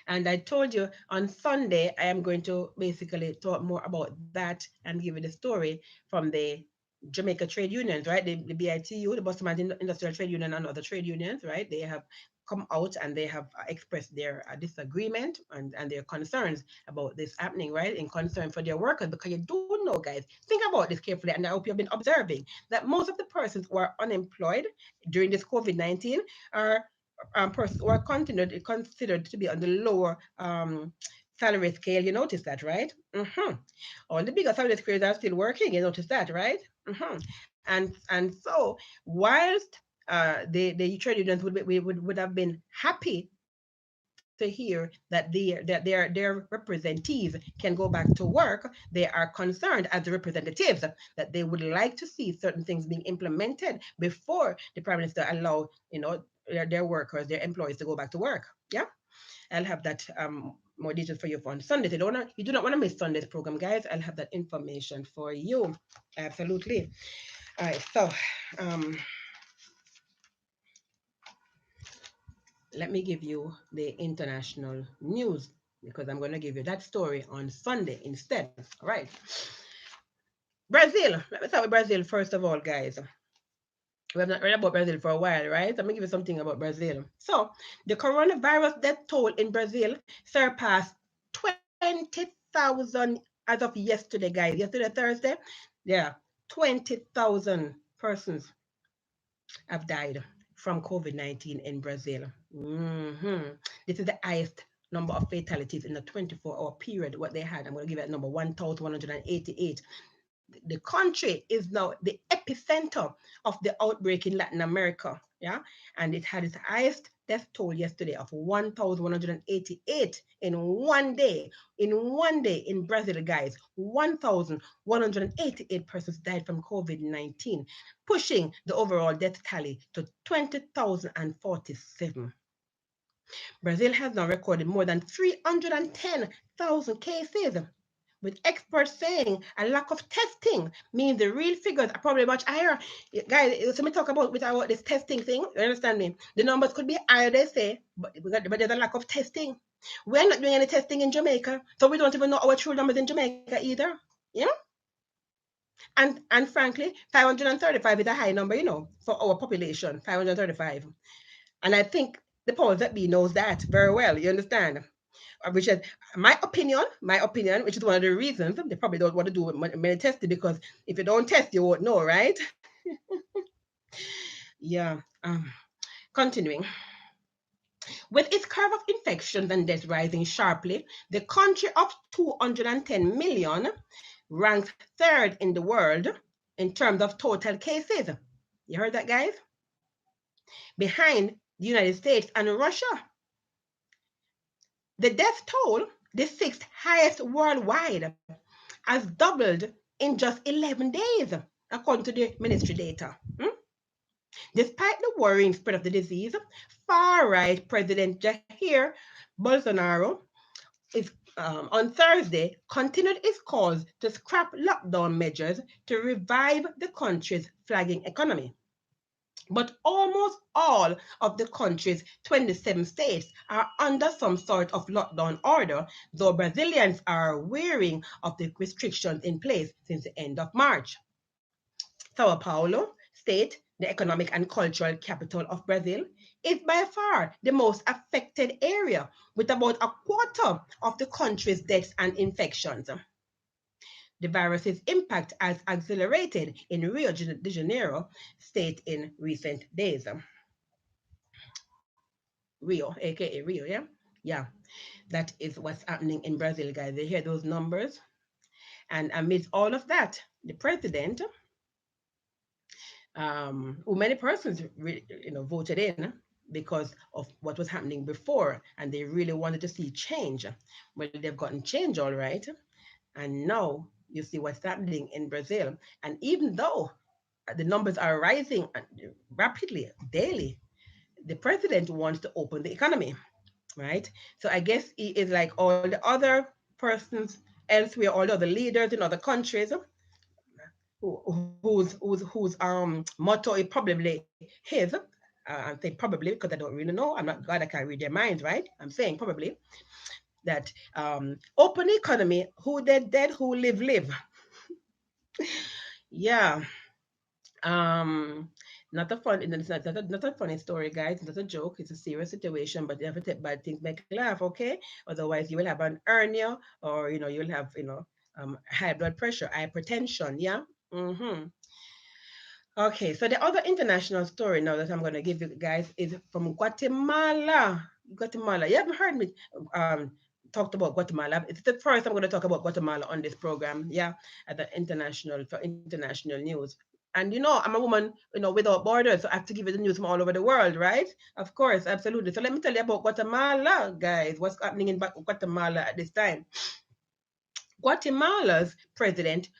And I told you on Sunday, I am going to basically talk more about that and give you the story from the Jamaica trade unions, right? The BITU, the Boston Industrial Trade Union, and other trade unions, right? They have come out and they have expressed their disagreement and their concerns about this happening, right? In concern for their workers, because you do know, guys, think about this carefully, and I hope you've been observing that most of the persons who are unemployed during this COVID-19 are persons who are considered to be on the lower salary scale. You notice that, right? Mm-hmm. All the bigger salary scales are still working. You notice that, right? Mm-hmm. And so whilst the trade unions would have been happy to hear that their representatives can go back to work, they are concerned as the representatives that they would like to see certain things being implemented before the prime minister allow their workers, their employees to go back to work. Yeah, I'll have that more details for you on Sunday. You do not want to miss Sunday's program, guys. I'll have that information for you. Absolutely. All right, so um, let me give you the international news because I'm going to give you that story on Sunday instead. All right. Brazil. Let me start with Brazil first of all, guys. We have not read about Brazil for a while, right? Let me give you something about Brazil. So, the coronavirus death toll in Brazil surpassed 20,000 as of yesterday, guys. Yesterday, Thursday, yeah, 20,000 persons have died from COVID-19 in Brazil. Mm-hmm. This is the highest number of fatalities in a 24-hour period. What they had, I'm going to give it number 1,188. The country is now the epicenter of the outbreak in Latin America. Yeah. And it had its highest death toll yesterday of 1,188 in one day. In one day in Brazil, guys, 1,188 persons died from COVID-19, pushing the overall death tally to 20,047. Brazil has now recorded more than 310,000 cases, with experts saying a lack of testing means the real figures are probably much higher. Guys, so me talk about this testing thing. You understand me? The numbers could be higher, they say, but there's a lack of testing. We're not doing any testing in Jamaica, so we don't even know our true numbers in Jamaica either. You know? And frankly, 535 is a high number, for our population, 535. And I think the powers that be knows that very well. You understand? Which is my opinion, which is one of the reasons they probably don't want to do many testing, because if you don't test, you won't know, right? Yeah. Continuing. With its curve of infections and deaths rising sharply, the country of 210 million ranks third in the world in terms of total cases. You heard that, guys? behind the United States and Russia. The death toll, the sixth highest worldwide, has doubled in just 11 days, according to the ministry data. Despite the worrying spread of the disease, far right President Jair Bolsonaro is on Thursday continued his calls to scrap lockdown measures to revive the country's flagging economy. But almost all of the country's 27 states are under some sort of lockdown order, though Brazilians are wearing of the restrictions in place since the end of March. Sao Paulo state, the economic and cultural capital of Brazil, is by far the most affected area, with about a quarter of the country's deaths and infections. The virus's impact has accelerated in Rio de Janeiro state in recent days. Rio, aka Rio, yeah? Yeah, that is what's happening in Brazil, guys. They hear those numbers. And amidst all of that, the president, who many persons voted in because of what was happening before, and they really wanted to see change. Well, they've gotten change all right, and now you see what's happening in Brazil. And even though the numbers are rising rapidly daily, the president wants to open the economy, right? So I guess he is like all the other persons elsewhere, all the other leaders in other countries whose motto is probably his. I'm saying probably because I don't really know. I'm not God. I can't read their minds, right? I'm saying probably that open economy. Who dead dead. Who live live. Yeah. Um, not a fun. It's not a funny story, guys. It's not a joke. It's a serious situation. But you have to take bad things make laugh, okay? Otherwise, you will have an hernia, or you'll have high blood pressure, hypertension. Yeah. Mm-hmm. Okay, so the other international story now that I'm going to give you guys is from Guatemala. Guatemala. You haven't heard me talked about Guatemala. It's the first I'm going to talk about Guatemala on this program. Yeah, at the international news. And I'm a woman, without borders, so I have to give you the news from all over the world, right? Of course, absolutely. So let me tell you about Guatemala, guys. What's happening in Guatemala at this time? Guatemala's president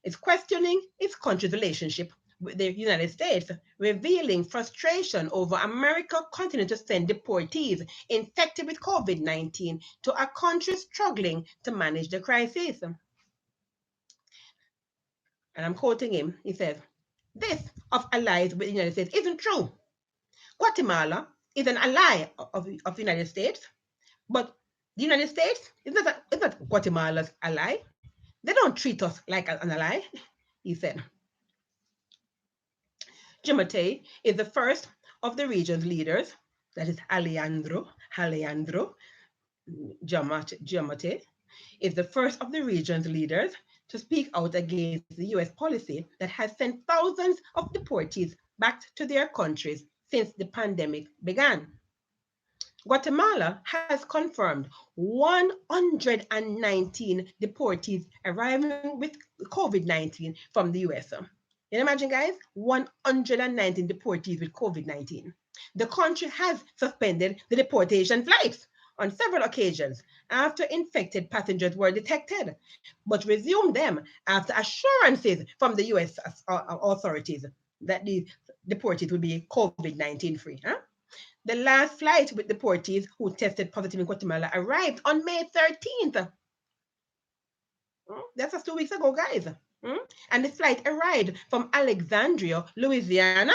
is questioning its country's relationship with the United States, revealing frustration over America continuing to send deportees infected with COVID-19 to a country struggling to manage the crisis. And I'm quoting him. He says, "This of allies with the United States isn't true. Guatemala is an ally of the United States, but the United States is not Guatemala's ally. They don't treat us like an ally," he said. Jamate is the first of the region's leaders, that is Alejandro Jamate, is the first of the region's leaders to speak out against the US policy that has sent thousands of deportees back to their countries since the pandemic began. Guatemala has confirmed 119 deportees arriving with COVID-19 from the US. You imagine, guys? 119 deportees with COVID-19. The country has suspended the deportation flights on several occasions after infected passengers were detected, but resumed them after assurances from the US authorities that the deportees would be COVID-19 free. Huh? The last flight with deportees who tested positive in Guatemala arrived on May 13th. That's just 2 weeks ago, guys. And the flight arrived from Alexandria, Louisiana.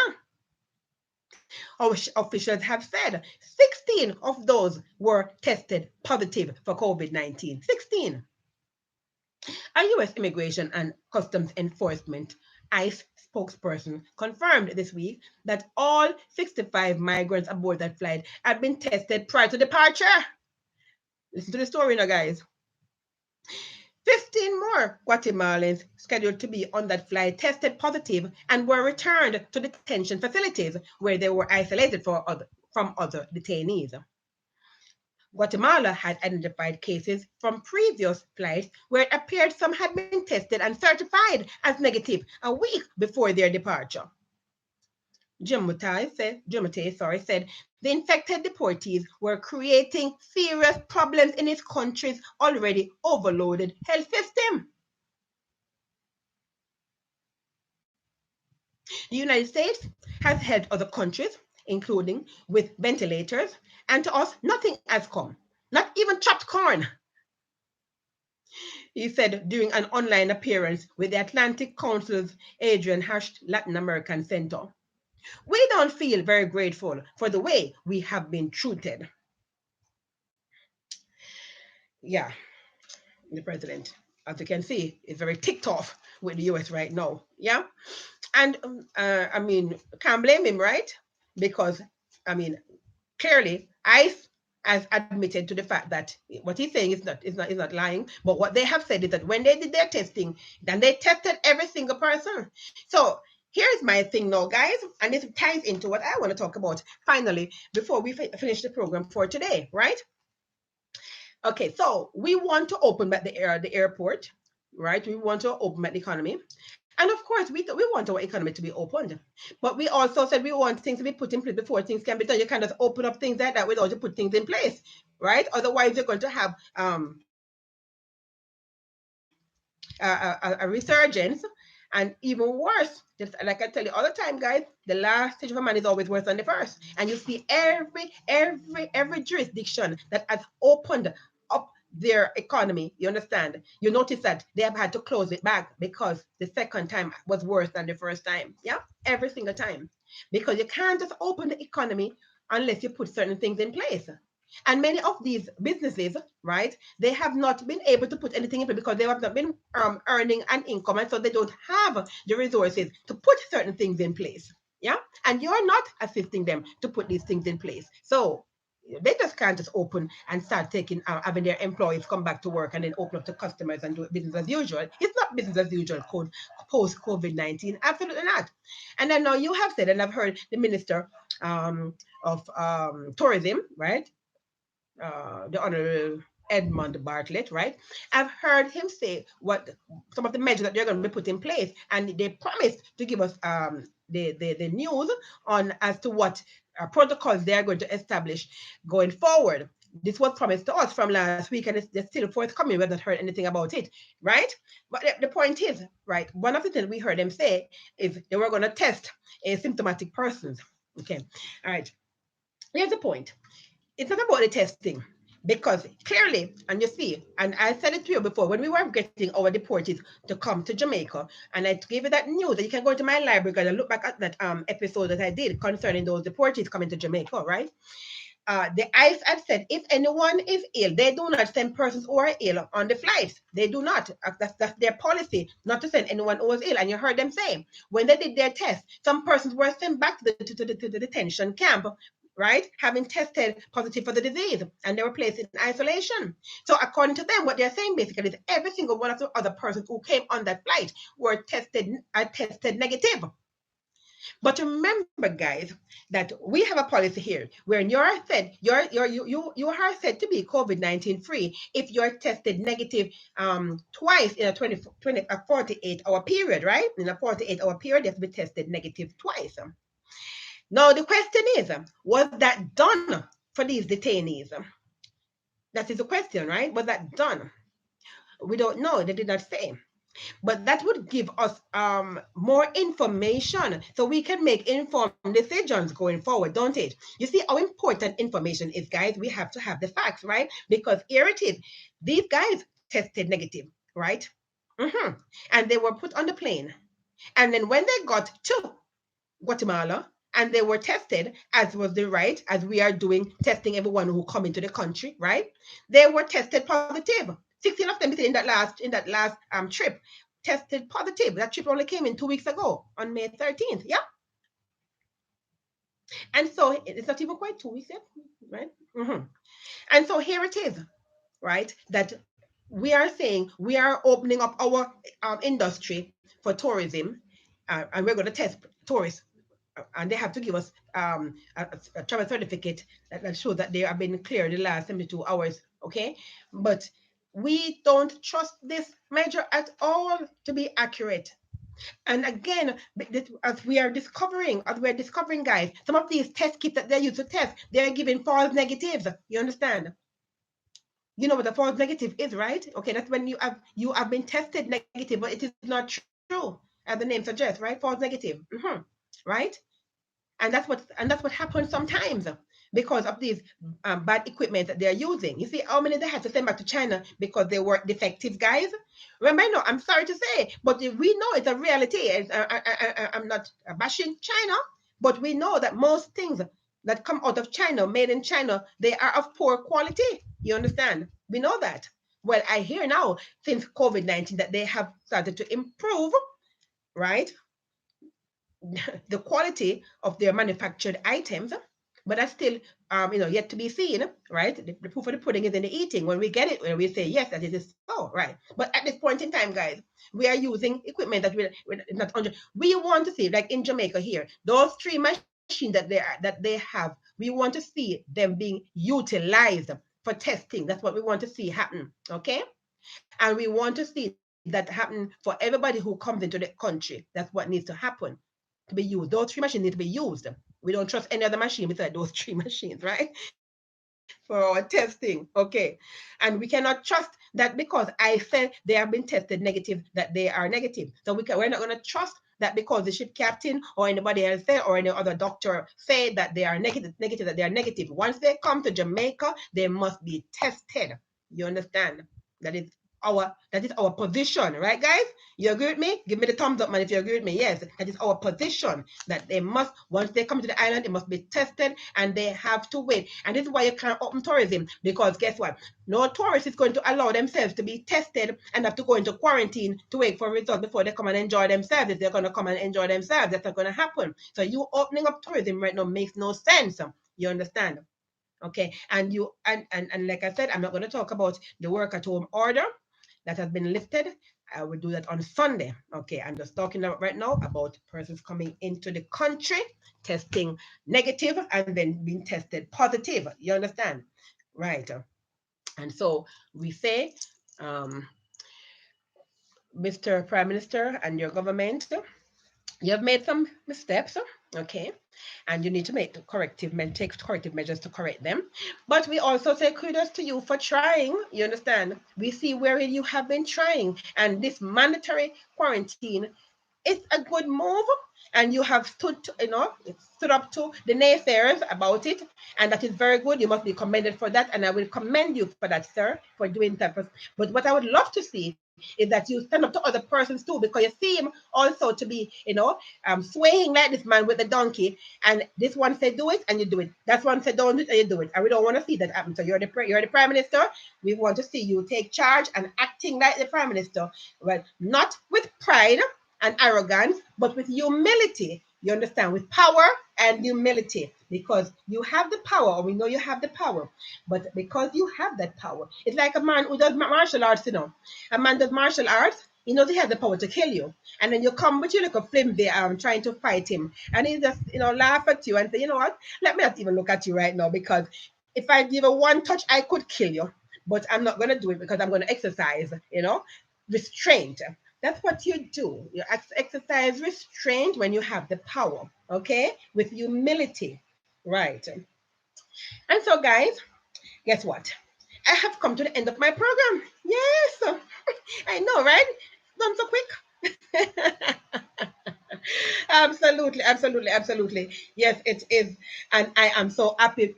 Officials have said 16 of those were tested positive for COVID-19. 16. A U.S. Immigration and Customs Enforcement ICE spokesperson confirmed this week that all 65 migrants aboard that flight had been tested prior to departure. Listen to the story now, guys. 15 more Guatemalans scheduled to be on that flight tested positive and were returned to detention facilities where they were isolated from other detainees. Guatemala had identified cases from previous flights where it appeared some had been tested and certified as negative a week before their departure. Said the infected deportees were creating serious problems in his country's already overloaded health system. The United States has helped other countries, including with ventilators, and to us, nothing has come, not even chopped corn. He said during an online appearance with the Atlantic Council's Adrian Hash Latin American Center. We don't feel very grateful for the way we have been treated. Yeah, the president, as you can see, is very ticked off with the US right now. Yeah. And I mean, can't blame him, right? Because, I mean, clearly, ICE has admitted to the fact that what he's saying is not lying. But what they have said is that when they did their testing, then they tested every single person. So here's my thing now, guys, and this ties into what I want to talk about finally before we finish the program for today, right? Okay, so we want to open back the airport, right? We want to open back the economy. And of course, we want our economy to be opened. But we also said we want things to be put in place before things can be done. You can't just open up things like that without you put things in place, right? Otherwise, you're going to have a resurgence. And even worse, just like I tell you all the time, guys, the last stage of a man is always worse than the first. And you see every jurisdiction that has opened up their economy, you understand? You notice that they have had to close it back because the second time was worse than the first time. Yeah, every single time. Because you can't just open the economy unless you put certain things in place. And many of these businesses, right, they have not been able to put anything in place because they have not been earning an income, and so they don't have the resources to put certain things in place. Yeah, and you're not assisting them to put these things in place. So they just can't just open and start taking having their employees come back to work and then open up to customers and do business as usual. It's not business as usual post COVID-19. Absolutely not. And then now you have said, and I've heard the minister of tourism, right? The Honorable Edmund Bartlett, right? I've heard him say what some of the measures that they're going to be put in place, and they promised to give us the news on as to what protocols they are going to establish going forward. This was promised to us from last week, and it's still forthcoming. We have not heard anything about it, right? But the point is, right, one of the things we heard them say is they were going to test asymptomatic persons. Okay, all right. Here's the point. It's not about the testing because clearly, and you see, and I said it to you before, when we were getting our deportees to come to Jamaica, and I gave you that news that you can go to my library and look back at that episode that I did concerning those deportees coming to Jamaica, right? The ICE had said if anyone is ill, they do not send persons who are ill on the flights. They do not. That's their policy, not to send anyone who is ill. And you heard them say when they did their test, some persons were sent back to the detention camp, right, having tested positive for the disease, and they were placed in isolation. So according to them, what they're saying basically is every single one of the other persons who came on that flight were tested negative. But remember, guys, that we have a policy here where you are said to be COVID-19 free if you're tested negative twice in a 48-hour period, right? In a 48-hour period, you have to be tested negative twice. Now the question is, was that done for these detainees? That is the question, right? Was that done? We don't know. They did not say. But that would give us more information so we can make informed decisions going forward, don't it? You see how important information is, guys. We have to have the facts, right? Because here it is. These guys tested negative, right? Mm-hmm. And they were put on the plane. And then when they got to Guatemala and they were tested, as was the right, as we are doing, testing everyone who come into the country, right? They were tested positive. 16 of them in that last trip tested positive. That trip only came in 2 weeks ago on May 13th. Yeah. And so it's not even quite 2 weeks yet, right? Mm-hmm. And so here it is, right? That we are saying we are opening up our industry for tourism, and we're going to test tourists, and they have to give us a travel certificate that shows that they have been cleared the last 72 hours. Okay, but we don't trust this measure at all to be accurate. And again, as we're discovering, guys, some of these test kits that they use to test, they're giving false negatives. You understand? You know what a false negative is, right? Okay, that's when you have been tested negative, but it is not true, as the name suggests, right? False negative, right? And that's what happens sometimes because of these bad equipment that they're using. You see how many they had to send back to China because they were defective, guys. Remember, no, I'm sorry to say, but we know it's a reality. I'm not bashing China, but we know that most things that come out of China, made in China, they are of poor quality. You understand? We know that. Well, I hear now since COVID-19 that they have started to improve, right? The quality of their manufactured items, but that's still yet to be seen, right? The proof of the pudding is in the eating. When we get it, when we say yes, that it is so, right? But at this point in time, guys, we are using equipment that we're not under. We want to see, like in Jamaica here, those three machines that they have. We want to see them being utilized for testing. That's what we want to see happen. Okay, and we want to see that happen for everybody who comes into the country. That's what needs to happen to be used. Those three machines need to be used. We don't trust any other machine besides those three machines, right? For our testing. Okay. And we cannot trust that because I said they have been tested negative, that they are negative. So we're not going to trust that because the ship captain or anybody else said or any other doctor said that they are negative, that they are negative. Once they come to Jamaica, they must be tested. You understand? That is our position, right, guys? You agree with me? Give me the thumbs up, man, if you agree with me. Yes, that is our position. That they must, once they come to the island, it must be tested and they have to wait. And this is why you can't open tourism, because guess what? No tourist is going to allow themselves to be tested and have to go into quarantine to wait for results before they come and enjoy themselves. If they're going to come and enjoy themselves, that's not going to happen. So you opening up tourism right now makes no sense. You understand? Okay, and like I said, I'm not going to talk about the work at home order that has been lifted. I will do that on Sunday. Okay, I'm just talking right now about persons coming into the country, testing negative and then being tested positive. You understand? Right. And so we say, um, Mr. Prime Minister and your government, you have made some missteps, okay, and you need to take corrective measures to correct them. But we also say kudos to you for trying. You understand? We see where you have been trying, and this mandatory quarantine is a good move, and you have stood up to the naysayers about it, and that is very good. You must be commended for that, and I will commend you for that, sir, for doing that. But what I would love to see is that you stand up to other persons too, because you seem also to be, swaying like this man with the donkey. And this one said do it, and you do it. That one said don't do it, and you do it. And we don't want to see that happen. So you're the prime minister. We want to see you take charge and acting like the prime minister, but not with pride and arrogance, but with humility. You understand? With power and humility, because you have the power, or we know you have the power. But because you have that power, it's like a man who does martial arts. A man does martial arts. He knows he has the power to kill you, and then you come with your little flimsy trying to fight him, and he just laugh at you and say, you know what? Let me not even look at you right now, because if I give a one touch, I could kill you, but I'm not going to do it because I'm going to exercise, restraint. That's what you do. You exercise restraint when you have the power, okay? With humility, right? And so, guys, guess what? I have come to the end of my program. Yes, I know, right? Done so quick. Absolutely, absolutely, absolutely. Yes, it is. And I am so happy.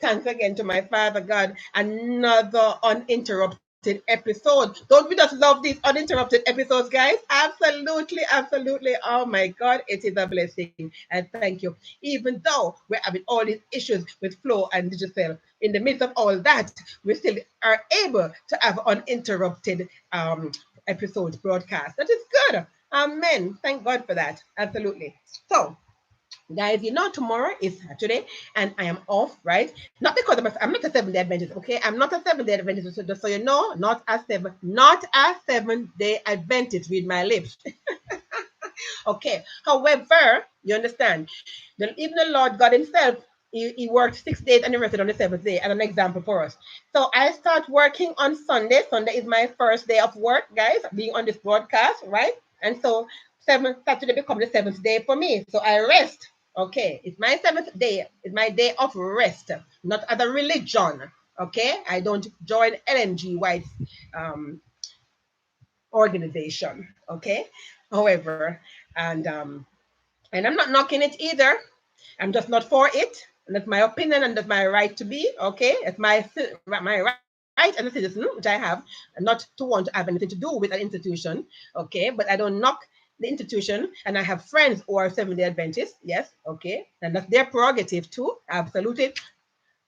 Thanks again to my Father God. Another uninterrupted episode. Don't we just love these uninterrupted episodes, guys? Absolutely, absolutely. Oh my God, it is a blessing. And thank you. Even though we're having all these issues with flow and digital, in the midst of all that, we still are able to have uninterrupted episodes broadcast. That is good. Amen. Thank God for that. Absolutely. So, guys, tomorrow is Saturday and I am off, right? Not because I'm not a 7-day Adventist, okay? I'm not a 7-day Adventist, so just so you know, not a 7-day Adventist. Read my lips. Okay. However, you understand, even the Lord God Himself, he worked 6 days and he rested on the seventh day, and an example for us. So I start working on Sunday. Sunday is my first day of work, guys, being on this broadcast, right? And so seventh Saturday become the seventh day for me. So I rest. Okay, it's my seventh day. It's my day of rest, not other religion. Okay, I don't join LNG White's um, organization. Okay, however, and um, and I'm not knocking it either. I'm just not for it. And that's my opinion, and that's my right to be. Okay, it's my right as a citizen, which I have, not to want to have anything to do with an institution. Okay, but I don't knock the institution, and I have friends who are Seventh Day Adventists. Yes, okay, and that's their prerogative too. Absolutely.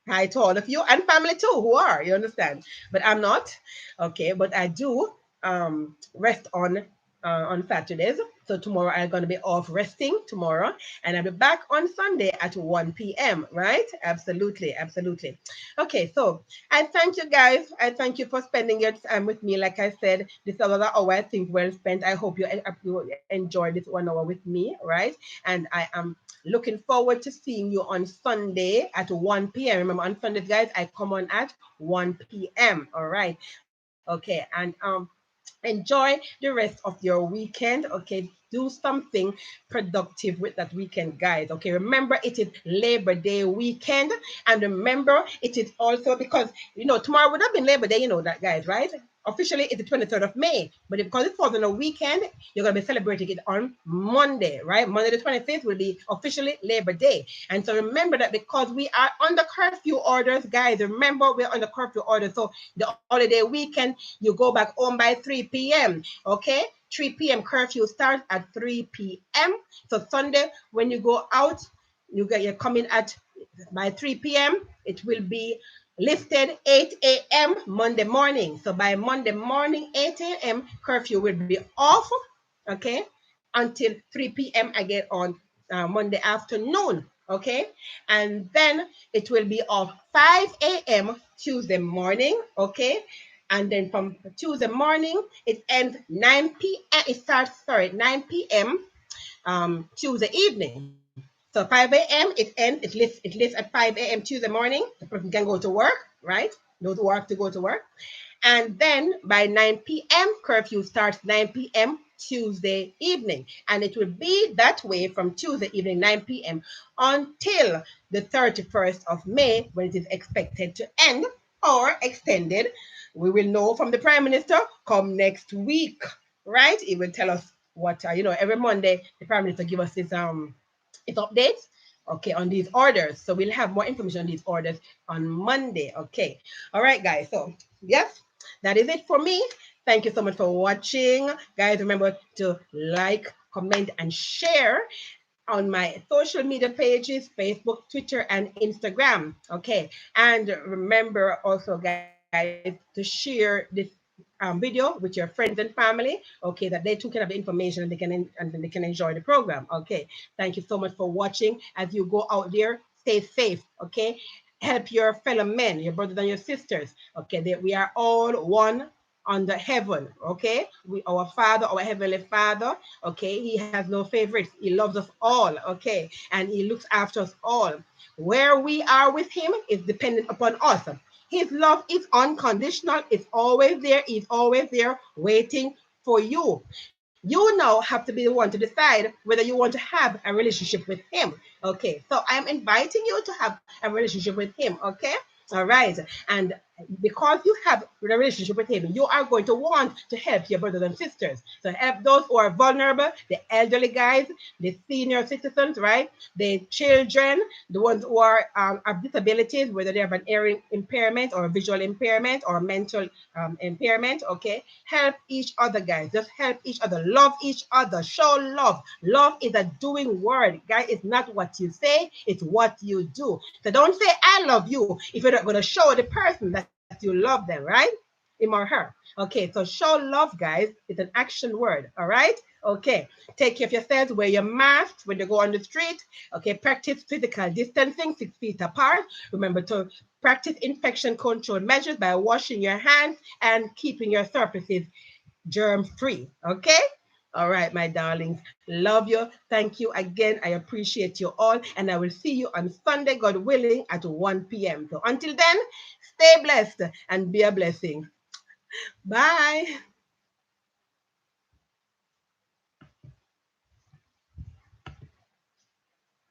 Hi to all of you and family too, who are, you understand? But I'm not. Okay, but I do rest on Saturdays. So tomorrow I'm gonna be off resting tomorrow, and I'll be back on Sunday at 1 p.m. Right? Absolutely, absolutely. Okay, so I thank you guys. I thank you for spending your time with me. Like I said, this is another hour I think well spent. I hope you enjoyed this 1 hour with me, right? And I am looking forward to seeing you on Sunday at 1 p.m. Remember, on Sundays, guys, I come on at 1 p.m. All right. Okay. And enjoy the rest of your weekend. Okay, do something productive with that weekend, guys. Okay, remember it is Labor Day weekend, and remember it is also because tomorrow would have been Labor Day, that, guys, right? Officially it's the 23rd of May, but because it falls on a weekend, you're going to be celebrating it on Monday, right? Monday the 25th will be officially Labor Day. And so remember that because we are under curfew orders, guys, remember we're under curfew orders. So the holiday weekend, you go back home by 3 p.m. Okay? 3 p.m. curfew starts at 3 p.m. So Sunday, when you go out, you're coming at by 3 p.m. It will be lifted 8 a.m. Monday morning. So by Monday morning, 8 a.m., curfew will be off, okay, until 3 p.m. again on Monday afternoon, okay? And then it will be off 5 a.m. Tuesday morning, okay? And then from Tuesday morning, it ends 9 p.m. It starts, 9 p.m. Tuesday evening. So 5 a.m. it ends, it lifts at 5 a.m. Tuesday morning. The person can go to work, right? Go to work to go to work. And then by 9 p.m., curfew starts 9 p.m. Tuesday evening. And it will be that way from Tuesday evening, 9 p.m. until the 31st of May, when it is expected to end or extended. We will know from the Prime Minister come next week, right? He will tell us what, every Monday, the Prime Minister give us his updates, okay, on these orders. So we'll have more information on these orders on Monday, okay? All right, guys. So, yes, that is it for me. Thank you so much for watching. Guys, remember to like, comment, and share on my social media pages, Facebook, Twitter, and Instagram. Okay. And remember also, guys, to share this video with your friends and family. Okay, that they too can have the information and they can enjoy the program. Okay. Thank you so much for watching. As you go out there, stay safe. Okay. Help your fellow men, your brothers and your sisters. Okay. We are all one under heaven. Okay. Our Father, our Heavenly Father. Okay. He has no favorites. He loves us all. Okay. And He looks after us all. Where we are with Him is dependent upon us. His love is unconditional. It's always there. He's always there waiting for you. You now have to be the one to decide whether you want to have a relationship with Him. Okay. So I'm inviting you to have a relationship with Him. Okay. All right. And because you have a relationship with Him, you are going to want to help your brothers and sisters. So help those who are vulnerable, the elderly guys, the senior citizens, right? The children, the ones who are have disabilities, whether they have an hearing impairment or a visual impairment or mental impairment. Okay. Help each other, guys. Just help each other. Love each other. Show love. Love is a doing word, guys. It's not what you say, it's what you do. So don't say I love you if you're not going to show the person that you love them, right? Him or her. Okay, so show love, guys. It's an action word. All right. Okay. Take care of yourselves. Wear your masks when you go on the street. Okay. Practice physical distancing 6 feet apart. Remember to practice infection control measures by washing your hands and keeping your surfaces germ free. Okay. All right, my darlings. Love you. Thank you again. I appreciate you all. And I will see you on Sunday, God willing, at 1 p.m. So until then, stay blessed and be a blessing. Bye.